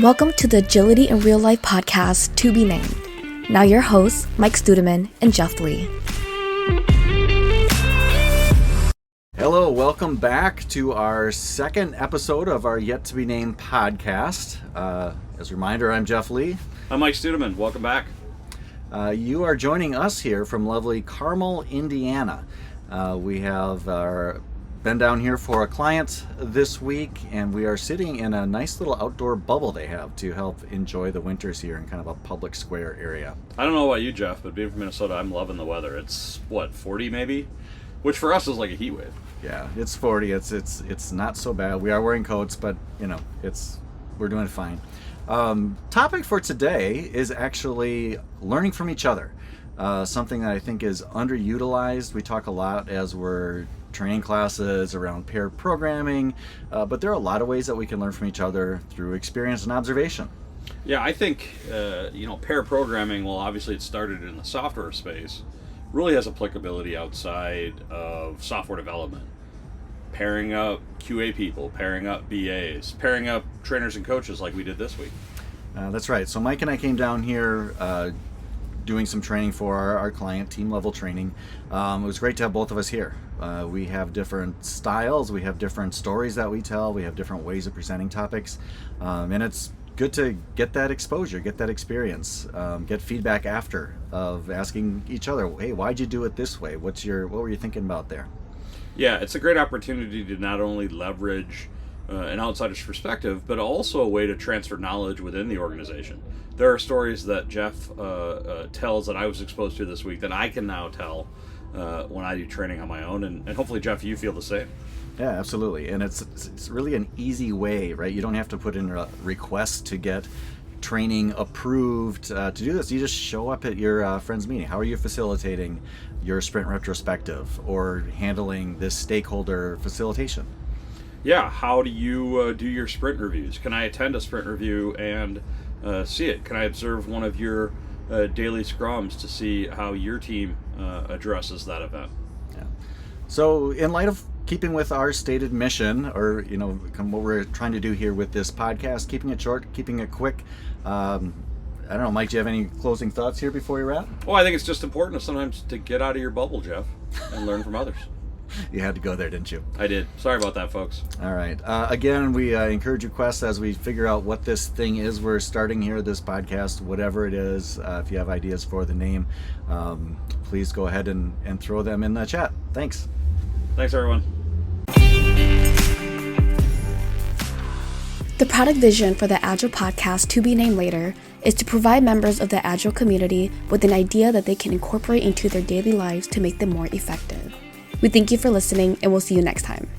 Welcome to the Agility in Real Life podcast, To Be Named. Now your hosts, Mike Studeman and Jeff Lee. Hello, welcome back to our second episode of our Yet to Be Named podcast. As a reminder, I'm Jeff Lee. I'm Mike Studeman. Welcome back. You are joining us here from lovely Carmel, Indiana. We have been down here for a client this week, and we are sitting in a nice little outdoor bubble they have to help enjoy the winters here in kind of a public square area. I don't know about you, Jeff, but being from Minnesota, I'm loving the weather. It's, 40 maybe? Which for us is like a heat wave. Yeah, it's 40. It's not so bad. We are wearing coats, but we're doing fine. Topic for today is actually learning from each other. Something that I think is underutilized. We talk a lot as we're training classes around paired programming, but there are a lot of ways that we can learn from each other through experience and observation. Yeah, I think, pair programming, well, obviously it started in the software space, really has applicability outside of software development. Pairing up QA people, pairing up BAs, pairing up trainers and coaches like we did this week. That's right. So Mike and I came down here doing some training for our client, team level training. It was great to have both of us here. We have different styles, we have different stories that we tell, we have different ways of presenting topics, and it's good to get that exposure, get that experience, get feedback after of asking each other, hey, why'd you do it this way? What were you thinking about there? Yeah, it's a great opportunity to not only leverage an outsider's perspective, but also a way to transfer knowledge within the organization. There are stories that Jeff tells that I was exposed to this week that I can now tell when I do training on my own, and hopefully, Jeff, you feel the same. Yeah, absolutely. And it's really an easy way, right? You don't have to put in a request to get training approved to do this. You just show up at your friend's meeting. How are you facilitating your sprint retrospective or handling this stakeholder facilitation? Yeah, how do you do your sprint reviews? Can I attend a sprint review and see it? Can I observe one of your daily scrums to see how your team addresses that event? Yeah. So in light of keeping with our stated mission, or what we're trying to do here with this podcast, keeping it short, keeping it quick, I don't know, Mike, do you have any closing thoughts here before we wrap? Well, I think it's just important sometimes to get out of your bubble, Jeff, and learn from others. You had to go there, didn't you? I did. Sorry about that, folks. All right. Again, we encourage requests as we figure out what this thing is we're starting here, this podcast, whatever it is. If you have ideas for the name, please go ahead and throw them in the chat. Thanks. Thanks, everyone. The product vision for the Agile Podcast, To Be Named Later, is to provide members of the Agile community with an idea that they can incorporate into their daily lives to make them more effective. We thank you for listening, and we'll see you next time.